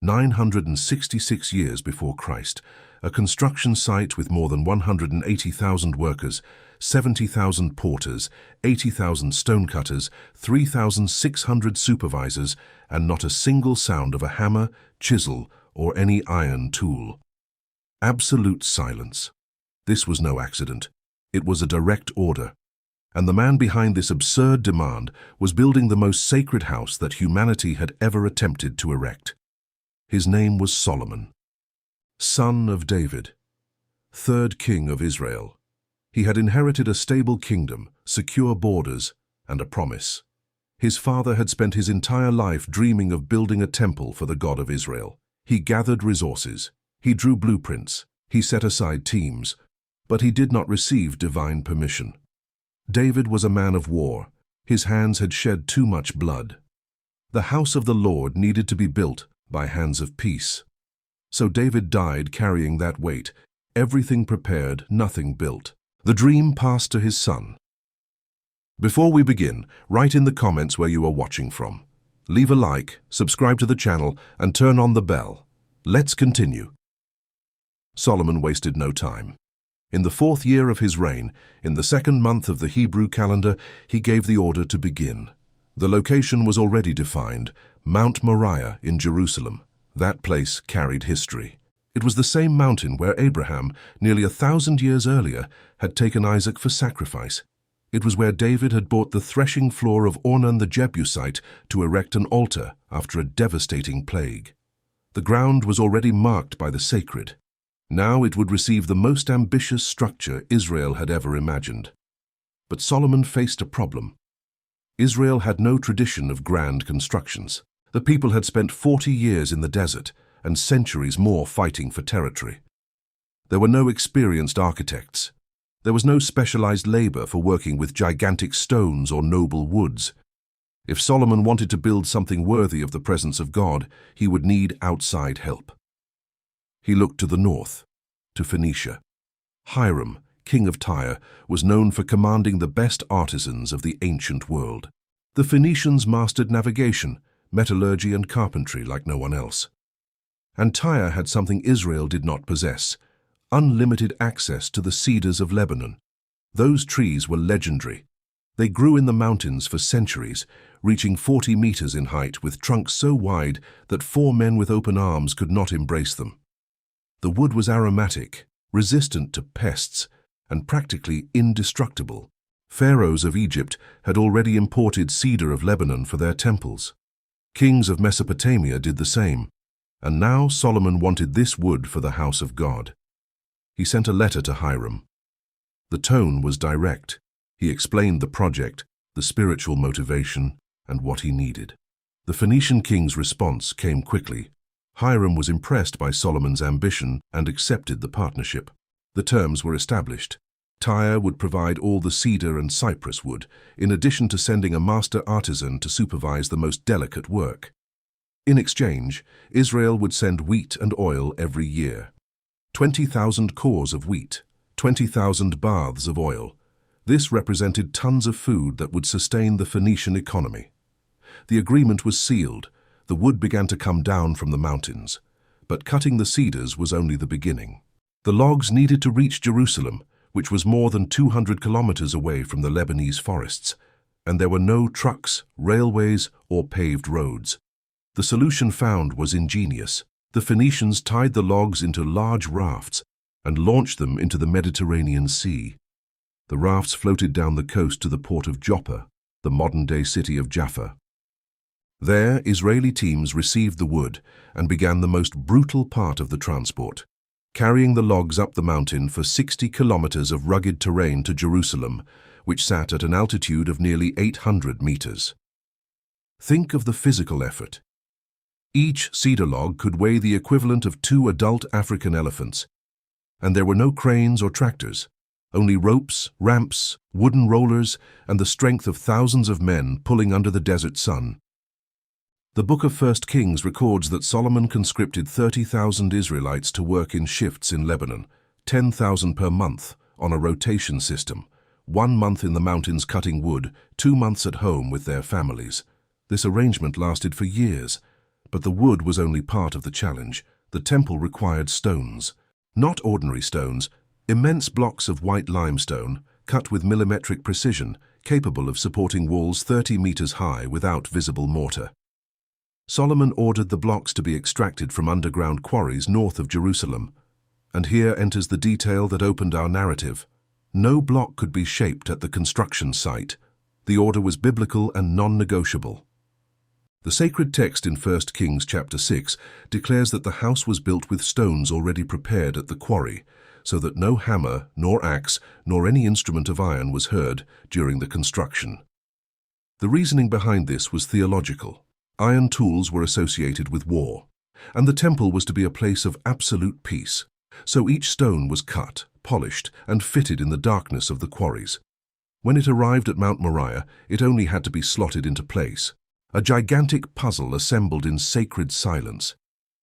966 years before Christ, a construction site with more than 180,000 workers, 70,000 porters, 80,000 stonecutters, 3,600 supervisors, and not a single sound of a hammer, chisel, or any iron tool. Absolute silence. This was no accident. It was a direct order. And the man behind this absurd demand was building the most sacred house that humanity had ever attempted to erect. His name was Solomon, son of David, third king of Israel. He had inherited a stable kingdom, secure borders, and a promise. His father had spent his entire life dreaming of building a temple for the God of Israel. He gathered resources. He drew blueprints. He set aside teams. But he did not receive divine permission. David was a man of war. His hands had shed too much blood. The house of the Lord needed to be built by hands of peace. So David died carrying that weight. Everything prepared, nothing built. The dream passed to his son. Before we begin, write in the comments where you are watching from. Leave a like, subscribe to the channel, and turn on the bell. Let's continue. Solomon wasted no time. In the 4th year of his reign, in the 2nd month of the Hebrew calendar, he gave the order to begin. The location was already defined, Mount Moriah in Jerusalem. That place carried history. It was the same mountain where Abraham, nearly 1,000 years earlier, had taken Isaac for sacrifice. It was where David had bought the threshing floor of Ornan the Jebusite to erect an altar after a devastating plague. The ground was already marked by the sacred. Now it would receive the most ambitious structure Israel had ever imagined. But Solomon faced a problem. Israel had no tradition of grand constructions. The people had spent 40 years in the desert and centuries more fighting for territory. There were no experienced architects. There was no specialized labor for working with gigantic stones or noble woods. If Solomon wanted to build something worthy of the presence of God, he would need outside help. He looked to the north, to Phoenicia. Hiram, king of Tyre, was known for commanding the best artisans of the ancient world. The Phoenicians mastered navigation, metallurgy, and carpentry like no one else. And Tyre had something Israel did not possess: unlimited access to the cedars of Lebanon. Those trees were legendary. They grew in the mountains for centuries, reaching 40 meters in height with trunks so wide that 4 men with open arms could not embrace them. The wood was aromatic, resistant to pests, and practically indestructible. Pharaohs of Egypt had already imported cedar of Lebanon for their temples. Kings of Mesopotamia did the same, and now Solomon wanted this wood for the house of God. He sent a letter to Hiram. The tone was direct. He explained the project, the spiritual motivation, and what he needed. The Phoenician king's response came quickly. Hiram was impressed by Solomon's ambition and accepted the partnership. The terms were established. Tyre would provide all the cedar and cypress wood, in addition to sending a master artisan to supervise the most delicate work. In exchange, Israel would send wheat and oil every year. 20,000 cores of wheat, 20,000 baths of oil. This represented tons of food that would sustain the Phoenician economy. The agreement was sealed. The wood began to come down from the mountains, but cutting the cedars was only the beginning. The logs needed to reach Jerusalem, which was more than 200 kilometers away from the Lebanese forests, and there were no trucks, railways, or paved roads. The solution found was ingenious. The Phoenicians tied the logs into large rafts and launched them into the Mediterranean Sea. The rafts floated down the coast to the port of Joppa, the modern-day city of Jaffa. There, Israeli teams received the wood and began the most brutal part of the transport, carrying the logs up the mountain for 60 kilometers of rugged terrain to Jerusalem, which sat at an altitude of nearly 800 meters. Think of the physical effort. Each cedar log could weigh the equivalent of 2 adult African elephants, and there were no cranes or tractors, only ropes, ramps, wooden rollers, and the strength of thousands of men pulling under the desert sun. The Book of 1 Kings records that Solomon conscripted 30,000 Israelites to work in shifts in Lebanon, 10,000 per month, on a rotation system, 1 month in the mountains cutting wood, 2 months at home with their families. This arrangement lasted for years. But the wood was only part of the challenge. The temple required stones. Not ordinary stones, immense blocks of white limestone, cut with millimetric precision, capable of supporting walls 30 meters high without visible mortar. Solomon ordered the blocks to be extracted from underground quarries north of Jerusalem. And here enters the detail that opened our narrative. No block could be shaped at the construction site. The order was biblical and non-negotiable. The sacred text in 1 Kings chapter 6 declares that the house was built with stones already prepared at the quarry, so that no hammer, nor axe, nor any instrument of iron was heard during the construction. The reasoning behind this was theological. Iron tools were associated with war, and the temple was to be a place of absolute peace. So each stone was cut, polished, and fitted in the darkness of the quarries. When it arrived at Mount Moriah, it only had to be slotted into place. A gigantic puzzle assembled in sacred silence.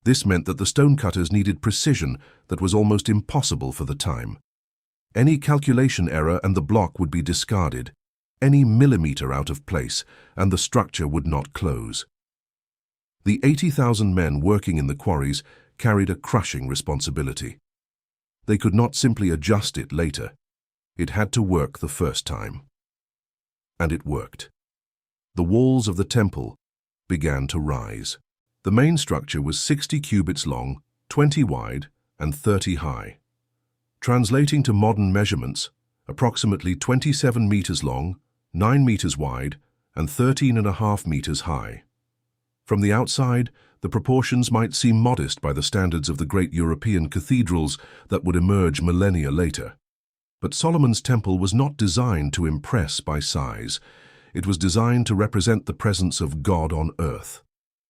This meant that the stonecutters needed precision that was almost impossible for the time. Any calculation error and the block would be discarded, any millimeter out of place, and the structure would not close. The 80,000 men working in the quarries carried a crushing responsibility. They could not simply adjust it later. It had to work the first time. And it worked. The walls of the temple began to rise. The main structure was 60 cubits long, 20 wide, and 30 high. Translating to modern measurements, approximately 27 meters long, 9 meters wide, and 13.5 meters high. From the outside, the proportions might seem modest by the standards of the great European cathedrals that would emerge millennia later. But Solomon's temple was not designed to impress by size. It was designed to represent the presence of God on earth.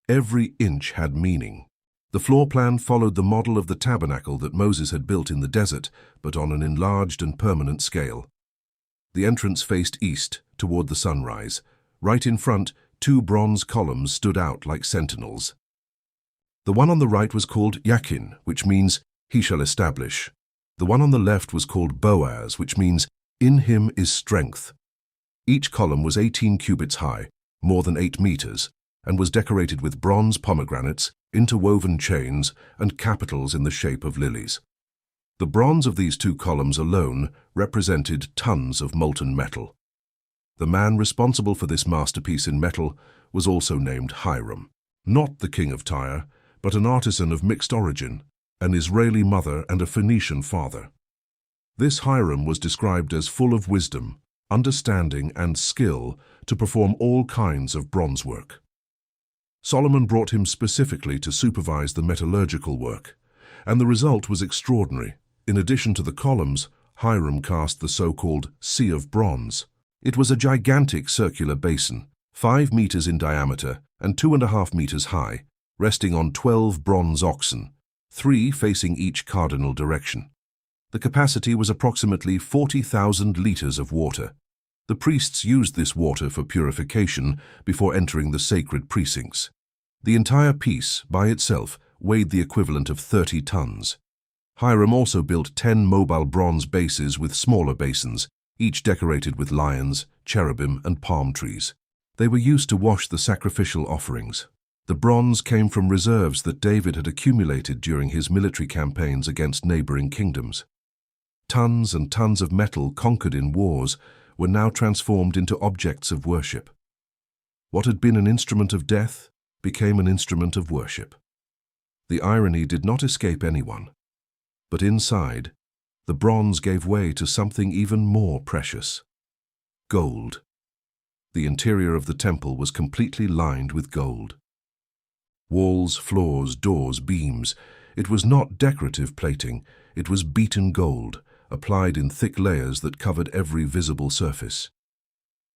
Every inch had meaning. The floor plan followed the model of the tabernacle that Moses had built in the desert, but on an enlarged and permanent scale. The entrance faced east, toward the sunrise. Right in front, 2 bronze columns stood out like sentinels. The one on the right was called Yakin, which means, "He shall establish." The one on the left was called Boaz, which means, "In him is strength." Each column was 18 cubits high, more than 8 meters, and was decorated with bronze pomegranates, interwoven chains, and capitals in the shape of lilies. The bronze of these 2 columns alone represented tons of molten metal. The man responsible for this masterpiece in metal was also named Hiram, not the king of Tyre, but an artisan of mixed origin, an Israeli mother and a Phoenician father. This Hiram was described as full of wisdom, understanding, and skill to perform all kinds of bronze work. Solomon brought him specifically to supervise the metallurgical work, and the result was extraordinary. In addition to the columns, Hiram cast the so-called Sea of Bronze. It was a gigantic circular basin, 5 meters in diameter and 2.5 meters high, resting on 12 bronze oxen, 3 facing each cardinal direction. The capacity was approximately 40,000 liters of water. The priests used this water for purification before entering the sacred precincts. The entire piece, by itself, weighed the equivalent of 30 tons. Hiram also built 10 mobile bronze bases with smaller basins, each decorated with lions, cherubim, and palm trees. They were used to wash the sacrificial offerings. The bronze came from reserves that David had accumulated during his military campaigns against neighboring kingdoms. Tons and tons of metal conquered in wars were now transformed into objects of worship. What had been an instrument of death became an instrument of worship. The irony did not escape anyone. But inside, the bronze gave way to something even more precious: gold. The interior of the temple was completely lined with gold. Walls, floors, doors, beams. It was not decorative plating, it was beaten gold, applied in thick layers that covered every visible surface.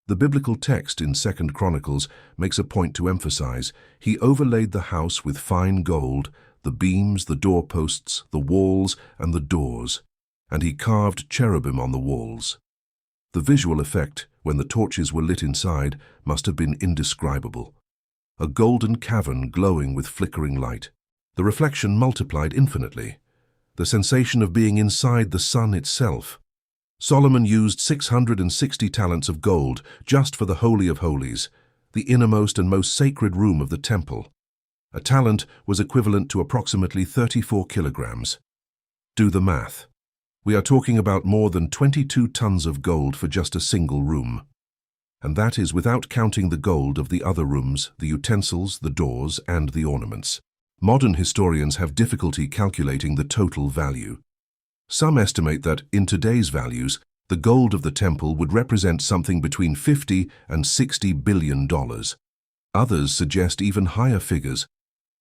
The biblical text in 2 Chronicles makes a point to emphasize: he overlaid the house with fine gold, the beams, the doorposts, the walls, and the doors, and he carved cherubim on the walls. The visual effect, when the torches were lit inside, must have been indescribable. A golden cavern glowing with flickering light. The reflection multiplied infinitely. The sensation of being inside the sun itself. Solomon used 660 talents of gold just for the Holy of Holies, the innermost and most sacred room of the temple. A talent was equivalent to approximately 34 kilograms. Do the math. We are talking about more than 22 tons of gold for just a single room. And that is without counting the gold of the other rooms, the utensils, the doors, and the ornaments. Modern historians have difficulty calculating the total value. Some estimate that, in today's values, the gold of the temple would represent something between $50 and $60 billion. Others suggest even higher figures.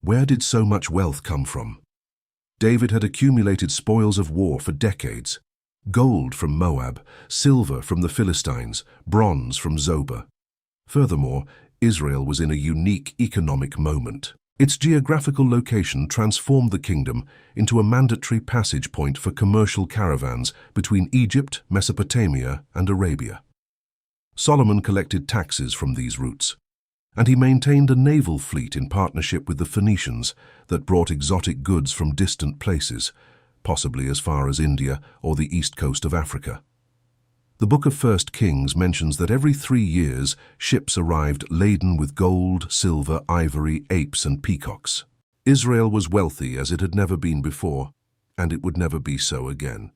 Where did so much wealth come from? David had accumulated spoils of war for decades. Gold from Moab, silver from the Philistines, bronze from Zobah. Furthermore, Israel was in a unique economic moment. Its geographical location transformed the kingdom into a mandatory passage point for commercial caravans between Egypt, Mesopotamia, and Arabia. Solomon collected taxes from these routes, and he maintained a naval fleet in partnership with the Phoenicians that brought exotic goods from distant places, possibly as far as India or the east coast of Africa. The Book of 1 Kings mentions that every 3 years ships arrived laden with gold, silver, ivory, apes, and peacocks. Israel was wealthy as it had never been before, and it would never be so again.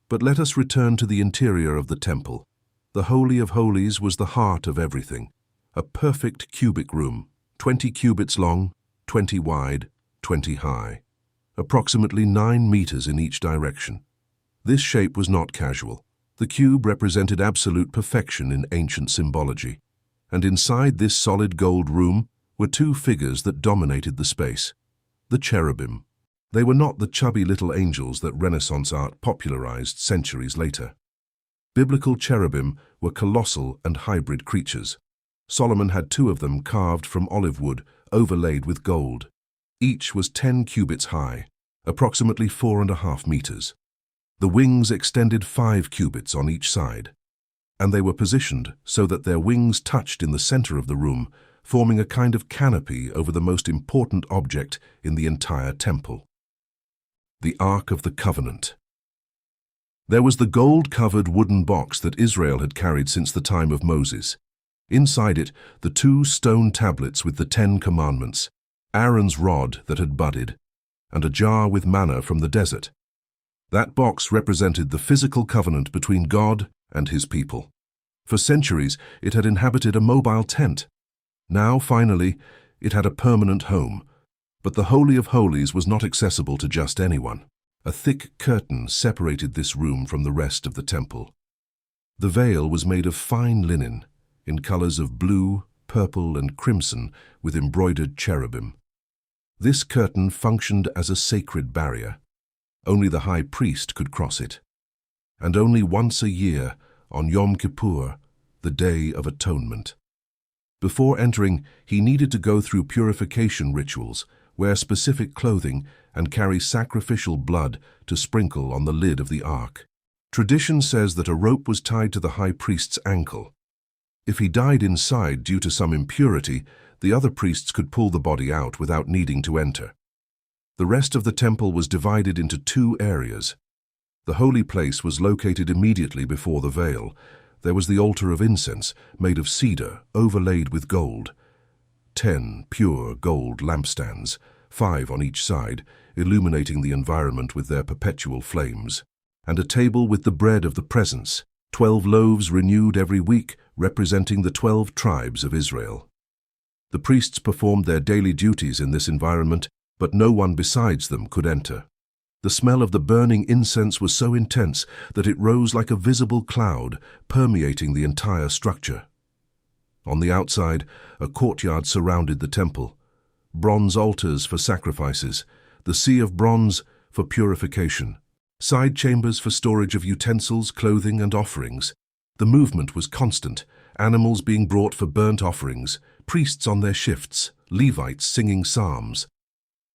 But let us return to the interior of the temple. The Holy of Holies was the heart of everything, a perfect cubic room, 20 cubits long, 20 wide, 20 high, approximately 9 meters in each direction. This shape was not casual. The cube represented absolute perfection in ancient symbology, and inside this solid gold room were 2 figures that dominated the space: the cherubim. They were not the chubby little angels that Renaissance art popularized centuries later. Biblical cherubim were colossal and hybrid creatures. Solomon had 2 of them carved from olive wood, overlaid with gold. Each was 10 cubits high, approximately 4.5 meters. The wings extended 5 cubits on each side, and they were positioned so that their wings touched in the center of the room, forming a kind of canopy over the most important object in the entire temple: the Ark of the Covenant. There was the gold-covered wooden box that Israel had carried since the time of Moses. Inside it, the 2 stone tablets with the 10 Commandments, Aaron's rod that had budded, and a jar with manna from the desert. That box represented the physical covenant between God and his people. For centuries, it had inhabited a mobile tent. Now, finally, it had a permanent home. But the Holy of Holies was not accessible to just anyone. A thick curtain separated this room from the rest of the temple. The veil was made of fine linen, in colors of blue, purple, and crimson, with embroidered cherubim. This curtain functioned as a sacred barrier. Only the high priest could cross it, and only once a year, on Yom Kippur, the Day of Atonement. Before entering, he needed to go through purification rituals, wear specific clothing, and carry sacrificial blood to sprinkle on the lid of the ark. Tradition says that a rope was tied to the high priest's ankle. If he died inside due to some impurity, the other priests could pull the body out without needing to enter. The rest of the temple was divided into 2 areas. The holy place was located immediately before the veil. There was the altar of incense, made of cedar, overlaid with gold. 10 pure gold lampstands, 5 on each side, illuminating the environment with their perpetual flames. And a table with the bread of the presence, 12 loaves renewed every week, representing the 12 tribes of Israel. The priests performed their daily duties in this environment, but no one besides them could enter. The smell of the burning incense was so intense that it rose like a visible cloud, permeating the entire structure. On the outside, a courtyard surrounded the temple. Bronze altars for sacrifices, the sea of bronze for purification, side chambers for storage of utensils, clothing, and offerings. The movement was constant, animals being brought for burnt offerings, priests on their shifts, Levites singing psalms.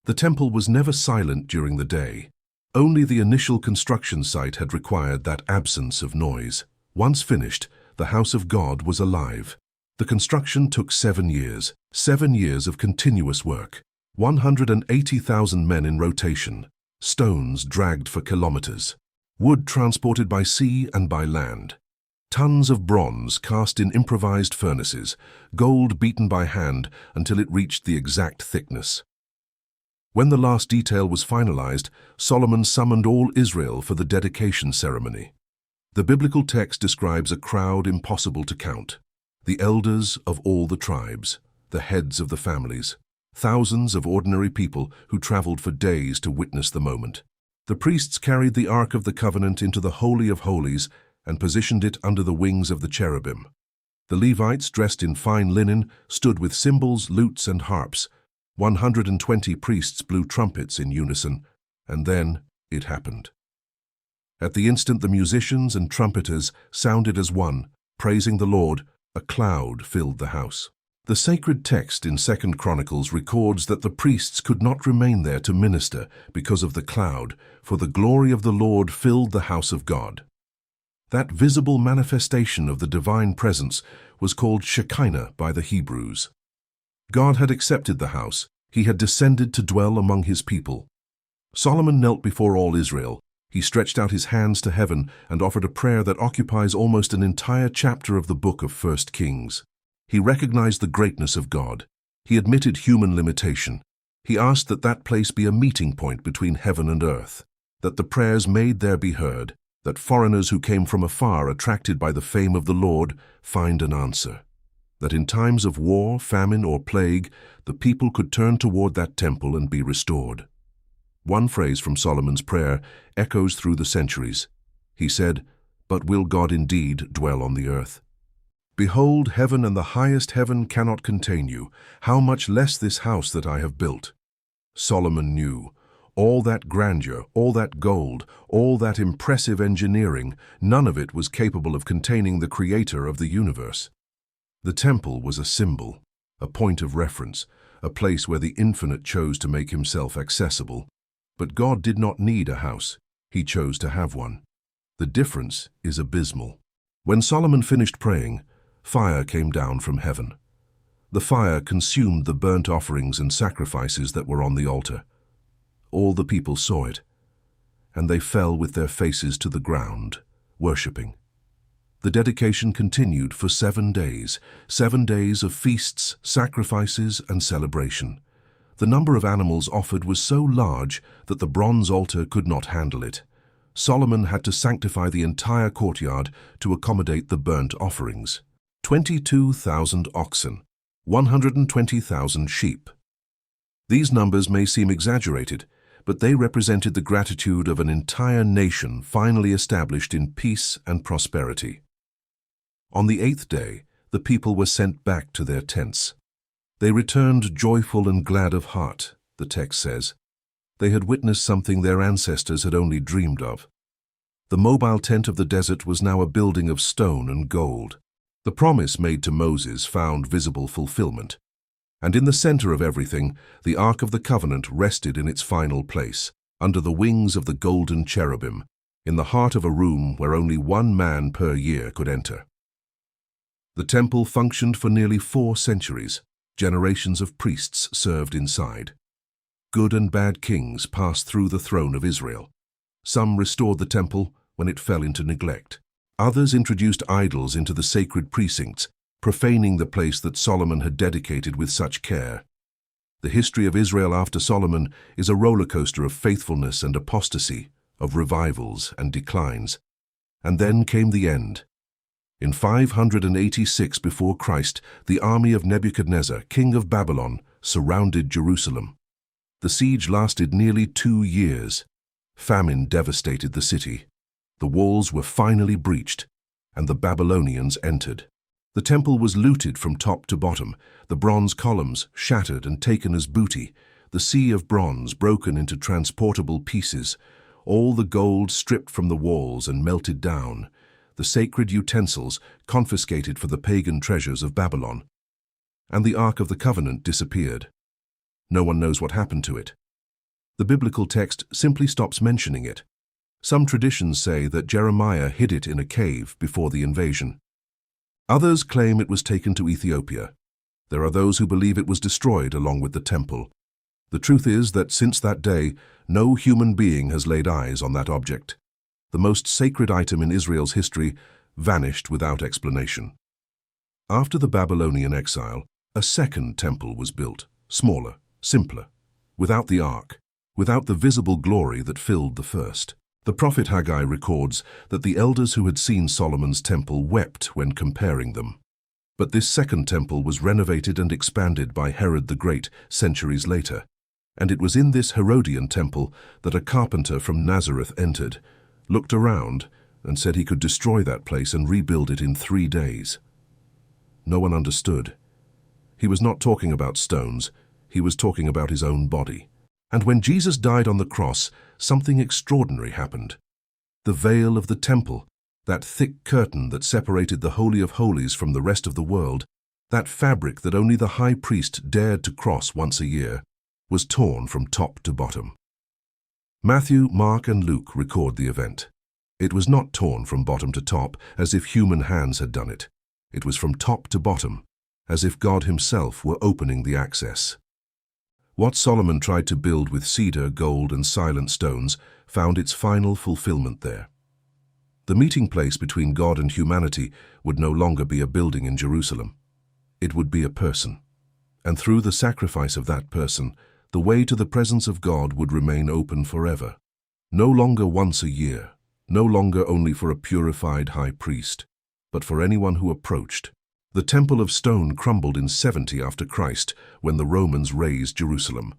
The temple was never silent during the day. Only the initial construction site had required that absence of noise. Once finished, the house of God was alive. The construction took 7 years, 7 years of continuous work. 180,000 men in rotation, stones dragged for kilometers, wood transported by sea and by land. Tons of bronze cast in improvised furnaces, gold beaten by hand until it reached the exact thickness. When the last detail was finalized, Solomon summoned all Israel for the dedication ceremony. The biblical text describes a crowd impossible to count. The elders of all the tribes, the heads of the families, thousands of ordinary people who traveled for days to witness the moment. The priests carried the Ark of the Covenant into the Holy of Holies and positioned it under the wings of the cherubim. The Levites, dressed in fine linen, stood with cymbals, lutes, and harps. 120 priests blew trumpets in unison, and then it happened. At the instant the musicians and trumpeters sounded as one, praising the Lord, a cloud filled the house. The sacred text in 2 Chronicles records that the priests could not remain there to minister because of the cloud, for the glory of the Lord filled the house of God. That visible manifestation of the divine presence was called Shekinah by the Hebrews. God had accepted the house. He had descended to dwell among his people. Solomon knelt before all Israel. He stretched out his hands to heaven and offered a prayer that occupies almost an entire chapter of the book of 1 Kings. He recognized the greatness of God. He admitted human limitation. He asked that that place be a meeting point between heaven and earth, that the prayers made there be heard, that foreigners who came from afar, attracted by the fame of the Lord, find an answer, that in times of war, famine, or plague, the people could turn toward that temple and be restored. One phrase from Solomon's prayer echoes through the centuries. He said, "But will God indeed dwell on the earth? Behold, heaven and the highest heaven cannot contain you. How much less this house that I have built?" Solomon knew. All that grandeur, all that gold, all that impressive engineering, none of it was capable of containing the Creator of the universe. The temple was a symbol, a point of reference, a place where the infinite chose to make himself accessible. But God did not need a house. He chose to have one. The difference is abysmal. When Solomon finished praying, fire came down from heaven. The fire consumed the burnt offerings and sacrifices that were on the altar. All the people saw it, and they fell with their faces to the ground, worshipping. The dedication continued for 7 days of feasts, sacrifices, and celebration. The number of animals offered was so large that the bronze altar could not handle it. Solomon had to sanctify the entire courtyard to accommodate the burnt offerings. 22,000 oxen, 120,000 sheep. These numbers may seem exaggerated, but they represented the gratitude of an entire nation finally established in peace and prosperity. On the 8th day, the people were sent back to their tents. They returned joyful and glad of heart, the text says. They had witnessed something their ancestors had only dreamed of. The mobile tent of the desert was now a building of stone and gold. The promise made to Moses found visible fulfillment. And in the center of everything, the Ark of the Covenant rested in its final place, under the wings of the golden cherubim, in the heart of a room where only 1 man per year could enter. The temple functioned for nearly 4 centuries. Generations of priests served inside. Good and bad kings passed through the throne of Israel. Some restored the temple when it fell into neglect. Others introduced idols into the sacred precincts, profaning the place that Solomon had dedicated with such care. The history of Israel after Solomon is a roller coaster of faithfulness and apostasy, of revivals and declines. And then came the end. In 586 before Christ, the army of Nebuchadnezzar, king of Babylon, surrounded Jerusalem. The siege lasted nearly 2 years. Famine devastated the city. The walls were finally breached, and the Babylonians entered. The temple was looted from top to bottom, the bronze columns shattered and taken as booty, the sea of bronze broken into transportable pieces, all the gold stripped from the walls and melted down, the sacred utensils confiscated for the pagan treasures of Babylon. And the Ark of the Covenant disappeared. No one knows what happened to it. The biblical text simply stops mentioning it. Some traditions say that Jeremiah hid it in a cave before the invasion. Others claim it was taken to Ethiopia. There are those who believe it was destroyed along with the temple. The truth is that since that day, no human being has laid eyes on that object. The most sacred item in Israel's history vanished without explanation. After the Babylonian exile, a second temple was built, smaller, simpler, without the ark, without the visible glory that filled the first. The prophet Haggai records that the elders who had seen Solomon's temple wept when comparing them. But this second temple was renovated and expanded by Herod the Great centuries later, and it was in this Herodian temple that a carpenter from Nazareth entered, looked around, and said he could destroy that place and rebuild it in 3 days. No one understood. He was not talking about stones, he was talking about his own body. And when Jesus died on the cross, something extraordinary happened. The veil of the temple, that thick curtain that separated the Holy of Holies from the rest of the world, that fabric that only the high priest dared to cross once a year, was torn from top to bottom. Matthew, Mark, and Luke record the event. It was not torn from bottom to top, as if human hands had done it. It was from top to bottom, as if God himself were opening the access. What Solomon tried to build with cedar, gold, and silent stones found its final fulfillment there. The meeting place between God and humanity would no longer be a building in Jerusalem. It would be a person. And through the sacrifice of that person, the way to the presence of God would remain open forever. No longer once a year, no longer only for a purified high priest, but for anyone who approached. The temple of stone crumbled in 70 after Christ when the Romans razed Jerusalem.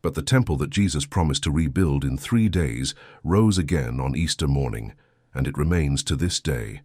But the temple that Jesus promised to rebuild in 3 days rose again on Easter morning, and it remains to this day